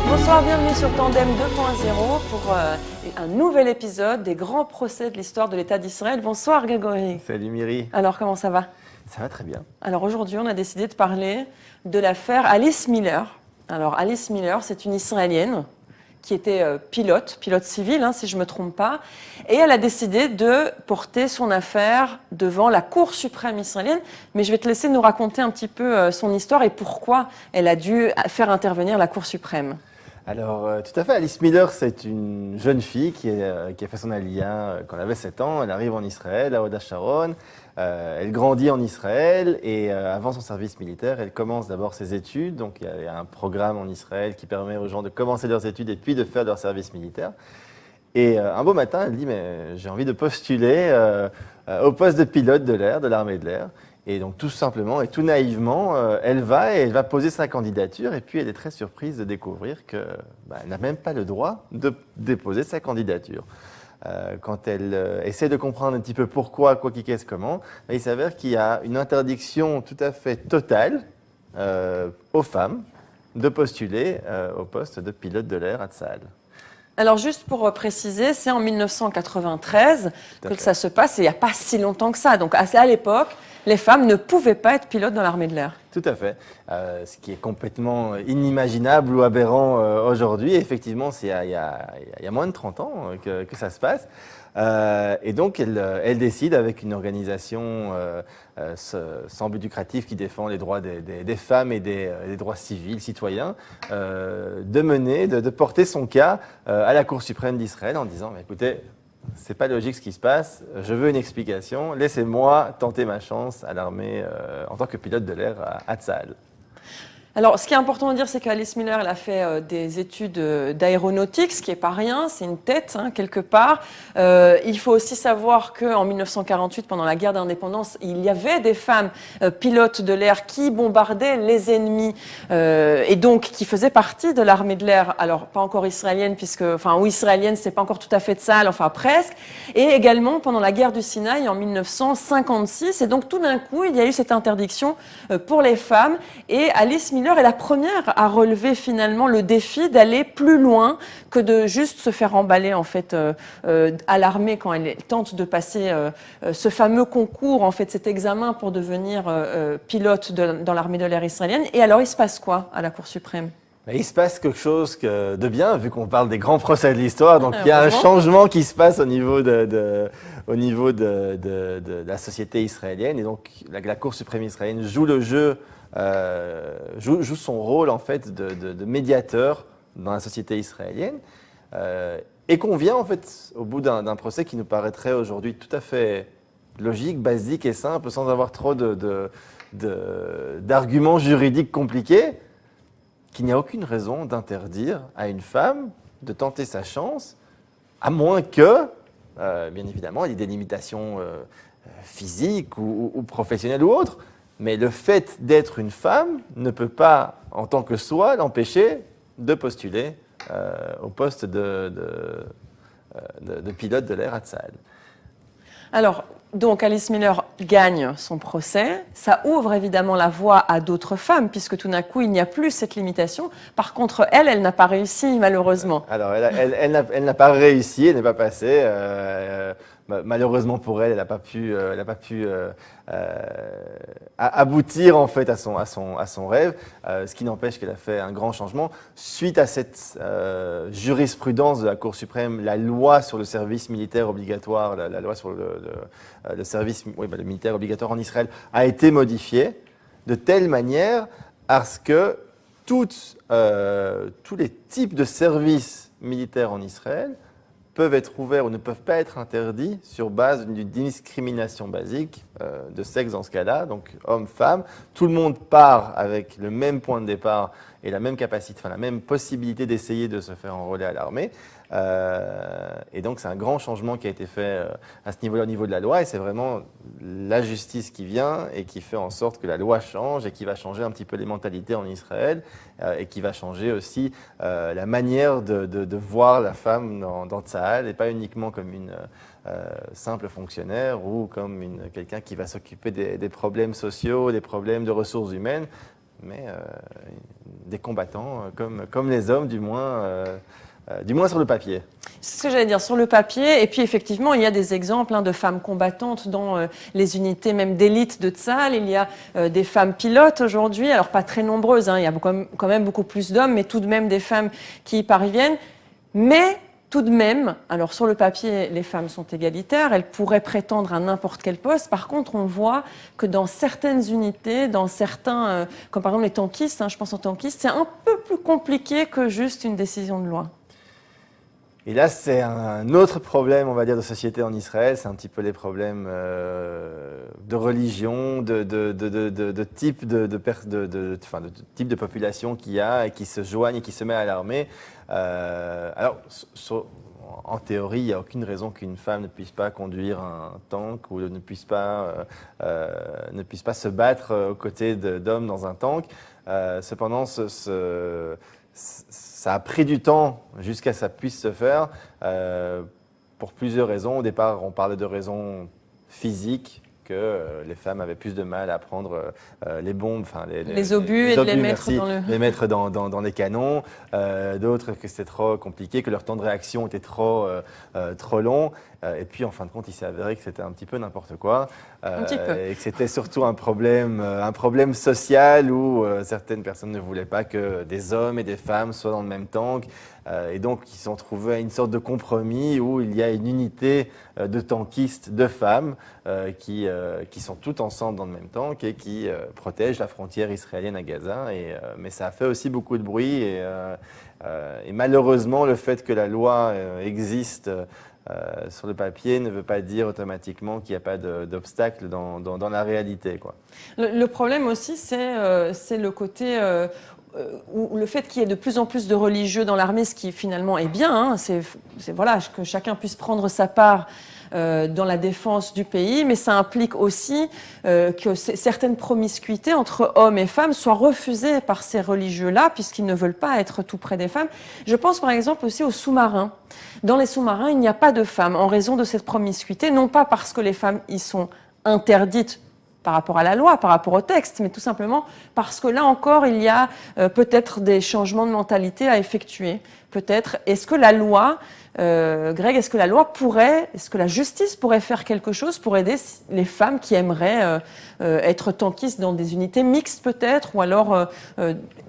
Bonsoir, bienvenue sur Tandem 2.0 pour un nouvel épisode des grands procès de l'histoire de l'État d'Israël. Bonsoir Grégory. Salut Myri. Alors comment ça va? Ça va très bien. Alors aujourd'hui on a décidé de parler de l'affaire Alice Miller. Alors Alice Miller, c'est une Israélienne qui était pilote civile si je ne me trompe pas, et elle a décidé de porter son affaire devant la Cour suprême israélienne. Mais je vais te laisser nous raconter un petit peu son histoire et pourquoi elle a dû faire intervenir la Cour suprême. Alors, tout à fait, Alice Miller, c'est une jeune fille qui a fait son aliyah quand elle avait 7 ans. Elle arrive en Israël, à Hod HaSharon. Elle grandit en Israël et avant son service militaire, elle commence d'abord ses études. Donc, il y a un programme en Israël qui permet aux gens de commencer leurs études et puis de faire leur service militaire. Et un beau matin, elle dit « mais j'ai envie de postuler au poste de pilote de l'air, de l'armée de l'air ». Et donc tout simplement et tout naïvement, elle va poser sa candidature et puis elle est très surprise de découvrir qu'elle n'a même pas le droit de déposer sa candidature. Quand elle essaie de comprendre un petit peu pourquoi, quoi, qui, qu'est-ce, comment, il s'avère qu'il y a une interdiction tout à fait totale aux femmes de postuler au poste de pilote de l'air à Tsahal. Alors juste pour préciser, c'est en 1993 que ça se passe et il n'y a pas si longtemps que ça. Donc à l'époque, les femmes ne pouvaient pas être pilotes dans l'armée de l'air. Tout à fait. Ce qui est complètement inimaginable ou aberrant aujourd'hui. Effectivement, il y a moins de 30 ans que ça se passe. Et donc, elle décide, avec une organisation sans but lucratif qui défend les droits des femmes et des droits civils, citoyens, de porter son cas à la Cour suprême d'Israël en disant « écoutez, c'est pas logique ce qui se passe, je veux une explication, laissez-moi tenter ma chance à l'armée en tant que pilote de l'air à Tsahal ». Alors, ce qui est important de dire, c'est qu'Alice Miller, elle a fait des études d'aéronautique, ce qui n'est pas rien, c'est une tête, quelque part. Il faut aussi savoir qu'en 1948, pendant la guerre d'indépendance, il y avait des femmes pilotes de l'air qui bombardaient les ennemis et donc qui faisaient partie de l'armée de l'air. Alors, pas encore israélienne, ou israélienne, c'est pas encore tout à fait de ça, enfin presque. Et également pendant la guerre du Sinaï en 1956. Et donc, tout d'un coup, il y a eu cette interdiction pour les femmes. Et Alice Miller est la première à relever finalement le défi d'aller plus loin que de juste se faire emballer en fait à l'armée quand elle tente de passer ce fameux concours, en fait cet examen pour devenir pilote dans l'armée de l'air israélienne. Et alors il se passe quoi à la Cour suprême? Il se passe quelque chose de bien, vu qu'on parle des grands procès de l'histoire. Donc, il y a un changement qui se passe au niveau de la société israélienne. Et donc, la Cour suprême israélienne joue le jeu, joue son rôle, en fait, de médiateur dans la société israélienne. Et qu'on vient, en fait, au bout d'un procès qui nous paraîtrait aujourd'hui tout à fait logique, basique et simple, sans avoir trop d'arguments juridiques compliqués, qu'il n'y a aucune raison d'interdire à une femme de tenter sa chance, à moins que, bien évidemment, il y ait des limitations physiques ou professionnelles ou autres, mais le fait d'être une femme ne peut pas, en tant que soi, l'empêcher de postuler au poste de pilote de l'air à Tsahal. Alors, donc Alice Miller gagne son procès. Ça ouvre évidemment la voie à d'autres femmes, puisque tout d'un coup, il n'y a plus cette limitation. Par contre, elle n'a pas réussi, malheureusement. Alors, elle n'a pas réussi, elle n'est pas passée. Malheureusement pour elle, elle n'a pas pu aboutir en fait à son rêve, ce qui n'empêche qu'elle a fait un grand changement. Suite à cette jurisprudence de la Cour suprême, la loi sur le service militaire obligatoire, la loi sur le service le militaire obligatoire en Israël a été modifiée de telle manière à ce que tous les types de services militaires en Israël peuvent être ouverts ou ne peuvent pas être interdits sur base d'une discrimination basique de sexe dans ce cas-là, donc homme-femme. Tout le monde part avec le même point de départ et la même capacité, enfin la même possibilité d'essayer de se faire enrôler à l'armée. Et donc c'est un grand changement qui a été fait à ce niveau-là, au niveau de la loi, et c'est vraiment la justice qui vient et qui fait en sorte que la loi change et qui va changer un petit peu les mentalités en Israël et qui va changer aussi la manière de voir la femme dans Tsahal, et pas uniquement comme une simple fonctionnaire ou comme quelqu'un qui va s'occuper des problèmes sociaux, des problèmes de ressources humaines, mais des combattants comme les hommes, du moins sur le papier. C'est ce que j'allais dire, sur le papier. Et puis effectivement, il y a des exemples de femmes combattantes dans les unités même d'élite de Tsahal. Il y a des femmes pilotes aujourd'hui, alors pas très nombreuses, il y a quand même beaucoup plus d'hommes, mais tout de même des femmes qui y parviennent. Mais tout de même, alors sur le papier, les femmes sont égalitaires, elles pourraient prétendre à n'importe quel poste. Par contre, on voit que dans certaines unités, dans certains, comme par exemple les tankistes, je pense aux tankistes, c'est un peu plus compliqué que juste une décision de loi. Et là, c'est un autre problème, on va dire, de société en Israël. C'est un petit peu les problèmes de religion, de type type de population qu'il y a et qui se joignent et qui se met à l'armée. Alors, en théorie, il n'y a aucune raison qu'une femme ne puisse pas conduire un tank ou ne puisse pas se battre aux côtés d'hommes dans un tank. Cependant, ça a pris du temps jusqu'à ce que ça puisse se faire pour plusieurs raisons. Au départ, on parlait de raisons physiques, que les femmes avaient plus de mal à prendre les bombes, les obus et de les mettre dans les canons. D'autres que c'était trop compliqué, que leur temps de réaction était trop long. Et puis, en fin de compte, il s'est avéré que c'était un petit peu n'importe quoi. Et que c'était surtout un problème social où certaines personnes ne voulaient pas que des hommes et des femmes soient dans le même tank. Et donc, ils se sont trouvés à une sorte de compromis où il y a une unité de tankistes de femmes qui sont toutes ensemble dans le même tank et qui protègent la frontière israélienne à Gaza. Mais ça a fait aussi beaucoup de bruit. Et malheureusement, le fait que la loi existe sur le papier ne veut pas dire automatiquement qu'il n'y a pas d'obstacle dans la réalité, quoi. Le problème aussi, c'est le côté ou le fait qu'il y ait de plus en plus de religieux dans l'armée, ce qui finalement est bien, c'est voilà, que chacun puisse prendre sa part dans la défense du pays, mais ça implique aussi que certaines promiscuités entre hommes et femmes soient refusées par ces religieux-là, puisqu'ils ne veulent pas être tout près des femmes. Je pense par exemple aussi aux sous-marins. Dans les sous-marins, il n'y a pas de femmes en raison de cette promiscuité, non pas parce que les femmes y sont interdites par rapport à la loi, par rapport au texte, mais tout simplement parce que là encore, il y a peut-être des changements de mentalité à effectuer. Peut-être, est-ce que la loi, Greg, est-ce que la justice pourrait faire quelque chose pour aider les femmes qui aimeraient être tankistes dans des unités mixtes peut-être, ou alors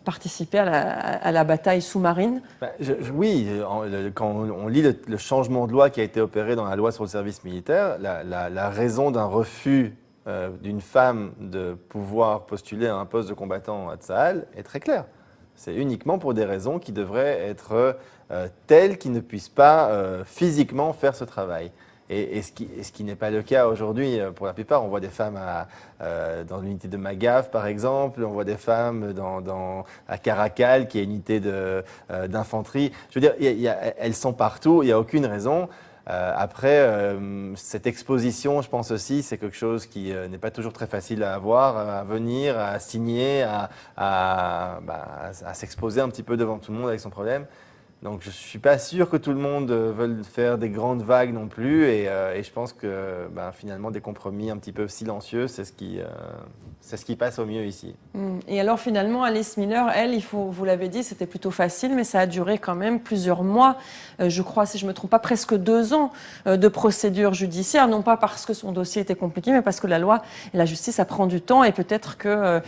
participer à la bataille sous-marine? Oui, quand on lit le changement de loi qui a été opéré dans la loi sur le service militaire, la raison d'un refus d'une femme de pouvoir postuler à un poste de combattant à Tsahal est très claire. C'est uniquement pour des raisons qui devraient être telles qu'ils ne puissent pas physiquement faire ce travail. Et ce qui n'est pas le cas aujourd'hui pour la plupart. On voit des femmes dans l'unité de Magav, par exemple. On voit des femmes à Caracal, qui est une unité d'infanterie. Je veux dire, elles sont partout, il n'y a aucune raison. Après, cette exposition, je pense aussi, c'est quelque chose qui n'est pas toujours très facile à avoir, à venir, à signer, à s'exposer un petit peu devant tout le monde avec son problème. Donc je ne suis pas sûr que tout le monde veuille faire des grandes vagues non plus, et je pense que finalement des compromis un petit peu silencieux, c'est ce qui passe au mieux ici. Et alors finalement, Alice Miller, elle, vous l'avez dit, c'était plutôt facile, mais ça a duré quand même plusieurs mois, je crois, si je ne me trompe pas, presque 2 ans de procédure judiciaire, non pas parce que son dossier était compliqué, mais parce que la loi et la justice, ça prend du temps, et peut-être que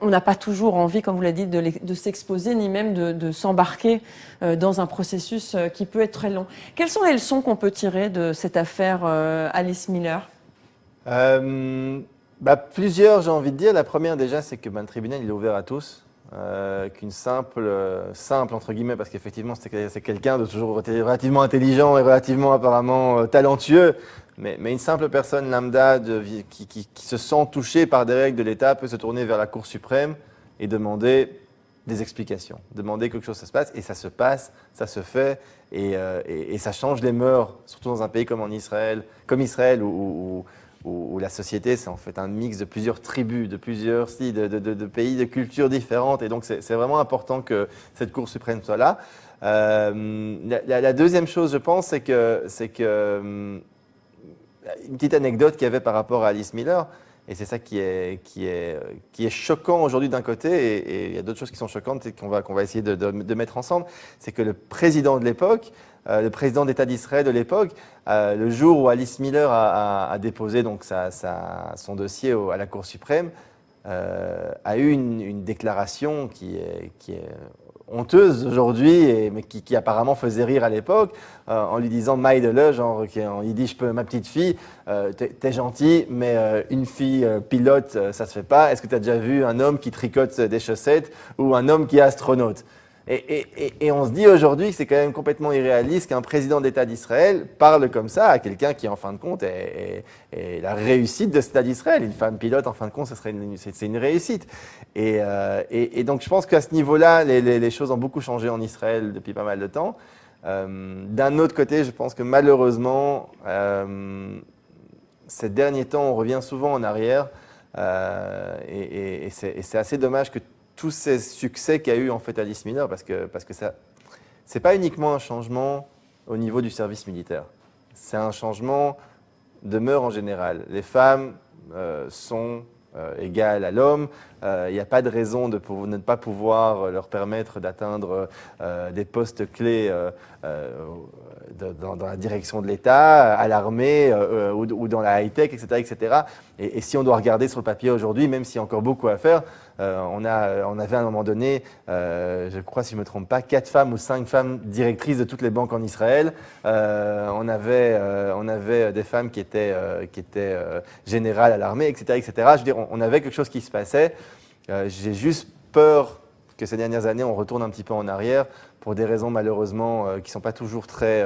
on n'a pas toujours envie, comme vous l'avez dit, de s'exposer, ni même de s'embarquer dans un processus qui peut être très long. Quelles sont les leçons qu'on peut tirer de cette affaire Alice Miller? Plusieurs, j'ai envie de dire. La première, déjà, c'est que le tribunal il est ouvert à tous. Qu'une simple entre guillemets, parce qu'effectivement c'est quelqu'un de toujours relativement intelligent et relativement apparemment talentueux, mais une simple personne lambda qui se sent touchée par des règles de l'État peut se tourner vers la Cour suprême et demander des explications, demander que quelque chose se passe, et ça se passe, ça se fait, et ça change les mœurs, surtout dans un pays comme Israël, où la société, c'est en fait un mix de plusieurs tribus, de plusieurs styles, de pays, de cultures différentes. Et donc, c'est vraiment important que cette Cour suprême soit là. La deuxième chose, je pense, c'est que une petite anecdote qu'il y avait par rapport à Alice Miller, et c'est ça qui est choquant aujourd'hui d'un côté, et il y a d'autres choses qui sont choquantes et qu'on va essayer de mettre ensemble, c'est que le président de l'époque, le président d'État d'Israël de l'époque, le jour où Alice Miller a déposé donc son dossier à la Cour suprême, a eu une déclaration qui est honteuse aujourd'hui, mais qui apparemment faisait rire à l'époque, en lui disant Maïdele, genre, il dit ma petite fille, t'es gentille, mais une fille pilote, ça se fait pas. Est-ce que tu as déjà vu un homme qui tricote des chaussettes ou un homme qui est astronaute? Et on se dit aujourd'hui que c'est quand même complètement irréaliste qu'un président d'État d'Israël parle comme ça à quelqu'un qui, en fin de compte, est la réussite de cet État d'Israël. Une femme pilote, en fin de compte, c'est une réussite. Et donc, je pense qu'à ce niveau-là, les choses ont beaucoup changé en Israël depuis pas mal de temps. D'un autre côté, je pense que malheureusement, ces derniers temps, on revient souvent en arrière. Et c'est assez dommage que tous ces succès qu'a eu en fait Alice Miller, parce que ça, c'est pas uniquement un changement au niveau du service militaire, c'est un changement de mœurs en général. Les femmes sont égales à l'homme, il n'y a pas de raison de ne pas pouvoir leur permettre d'atteindre des postes clés dans la direction de l'État, à l'armée ou dans la high-tech, etc., etc. Et si on doit regarder sur le papier aujourd'hui, même s'il y a encore beaucoup à faire, on avait à un moment donné, je crois si je ne me trompe pas, 4 femmes ou 5 femmes directrices de toutes les banques en Israël. On avait des femmes qui étaient générales à l'armée, etc., etc. Je veux dire, on avait quelque chose qui se passait. J'ai juste peur que ces dernières années, on retourne un petit peu en arrière pour des raisons malheureusement qui ne sont pas toujours très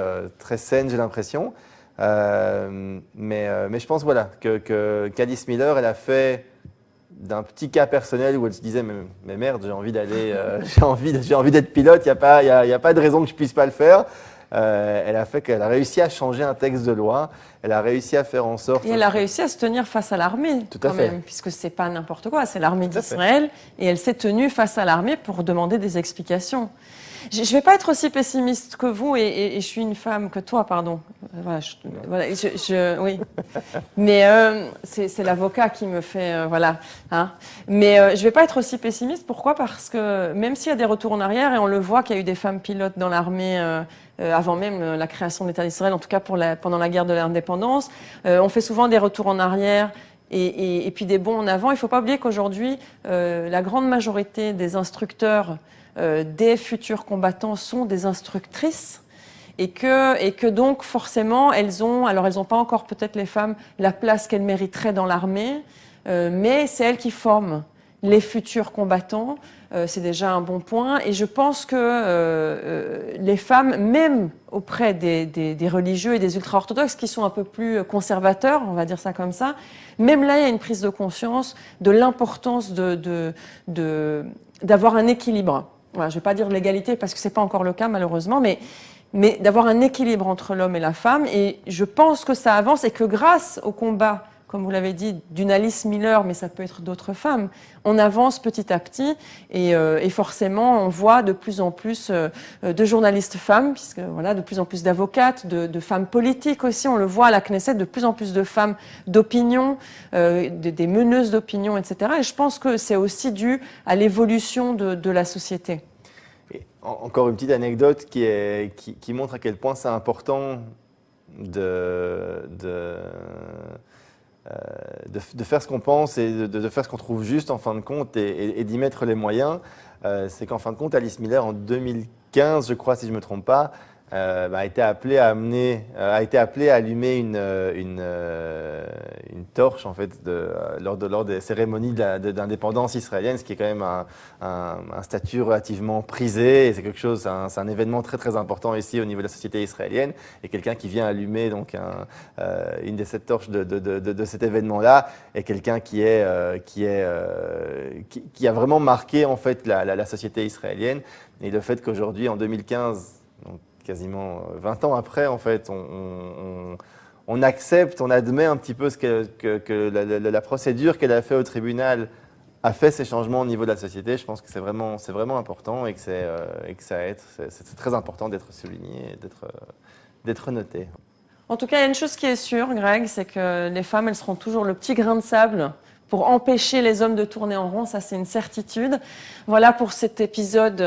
saines, j'ai l'impression. Mais je pense voilà, qu'Alice Miller, elle a fait d'un petit cas personnel où elle se disait mais merde, j'ai envie d'aller, j'ai envie d'être pilote, il y a pas de raison que je puisse pas le faire. Elle a réussi à changer un texte de loi. Elle a réussi à faire en sorte. Et elle a réussi à se tenir face à l'armée, quand même, puisque c'est pas n'importe quoi, c'est l'armée d'Israël, et elle s'est tenue face à l'armée pour demander des explications. Je ne vais pas être aussi pessimiste que vous, et je suis une femme que toi, pardon. Oui. Mais c'est l'avocat qui me fait, voilà. Hein. Mais je ne vais pas être aussi pessimiste. Pourquoi? Parce que même s'il y a des retours en arrière, et on le voit qu'il y a eu des femmes pilotes dans l'armée avant même la création de l'État d'Israël, en tout cas pendant la guerre de l'indépendance, on fait souvent des retours en arrière. Et puis des bons en avant. Il ne faut pas oublier qu'aujourd'hui, la grande majorité des instructeurs des futurs combattants sont des instructrices et que donc forcément elles n'ont pas encore peut-être les femmes la place qu'elles mériteraient dans l'armée, mais c'est elles qui forment les futurs combattants, c'est déjà un bon point. Et je pense que les femmes, même auprès des religieux et des ultra-orthodoxes qui sont un peu plus conservateurs, on va dire ça comme ça, même là il y a une prise de conscience de l'importance d'avoir un équilibre. Voilà, je ne vais pas dire l'égalité parce que ce n'est pas encore le cas malheureusement, mais d'avoir un équilibre entre l'homme et la femme. Et je pense que ça avance et que grâce au combat, comme vous l'avez dit, d'une Alice Miller, mais ça peut être d'autres femmes, on avance petit à petit et forcément on voit de plus en plus de journalistes femmes, puisque voilà, de plus en plus d'avocates, de femmes politiques aussi. On le voit à la Knesset, de plus en plus de femmes d'opinion, des meneuses d'opinion, etc. Et je pense que c'est aussi dû à l'évolution de la société. Et encore une petite anecdote qui montre à quel point c'est important de faire ce qu'on pense et de faire ce qu'on trouve juste en fin de compte et d'y mettre les moyens. C'est qu'en fin de compte, Alice Miller, en 2015, je crois, si je ne me trompe pas, a été appelé à allumer une torche en fait lors des cérémonies d'indépendance israélienne, ce qui est quand même un statut relativement prisé. Et c'est un événement très très important ici au niveau de la société israélienne. Et quelqu'un qui vient allumer donc une des sept torches de cet événement-là est quelqu'un qui a vraiment marqué en fait la société israélienne. Et le fait qu'aujourd'hui, en 2015, donc quasiment 20 ans après, en fait, on accepte, on admet un petit peu que la procédure qu'elle a fait au tribunal a fait ces changements au niveau de la société. Je pense que c'est vraiment important et que c'est très important d'être souligné et d'être noté. En tout cas, il y a une chose qui est sûre, Greg, c'est que les femmes, elles seront toujours le petit grain de sable pour empêcher les hommes de tourner en rond, ça c'est une certitude. Voilà pour cet épisode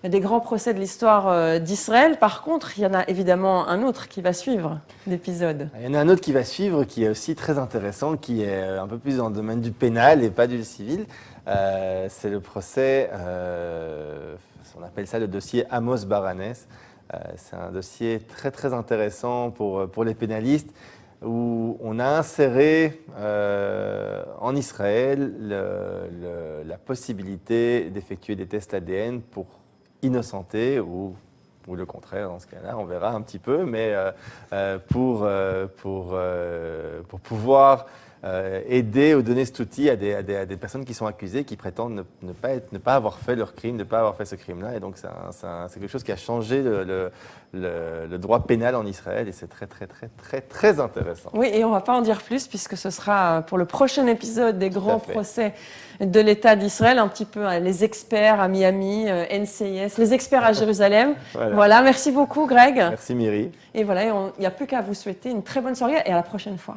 des grands procès de l'histoire d'Israël. Par contre, il y en a évidemment un autre qui va suivre l'épisode. Il y en a un autre qui va suivre qui est aussi très intéressant, qui est un peu plus dans le domaine du pénal et pas du civil. C'est le procès, on appelle ça le dossier Amos Baranes. C'est un dossier très très intéressant pour les pénalistes, où on a inséré en Israël la possibilité d'effectuer des tests ADN pour innocenter ou le contraire dans ce cas-là, on verra un petit peu, mais pour pouvoir aider ou donner cet outil à des personnes qui sont accusées, qui prétendent ne pas avoir fait leur crime, ne pas avoir fait ce crime-là. Et donc c'est quelque chose qui a changé le droit pénal en Israël et c'est très, très, très, très, très intéressant. Oui, et on ne va pas en dire plus puisque ce sera pour le prochain épisode des grands procès de l'État d'Israël, un petit peu les experts à Miami, NCIS, les experts à Jérusalem. Voilà, merci beaucoup Greg. Merci Myri. Et voilà, il n'y a plus qu'à vous souhaiter une très bonne soirée et à la prochaine fois.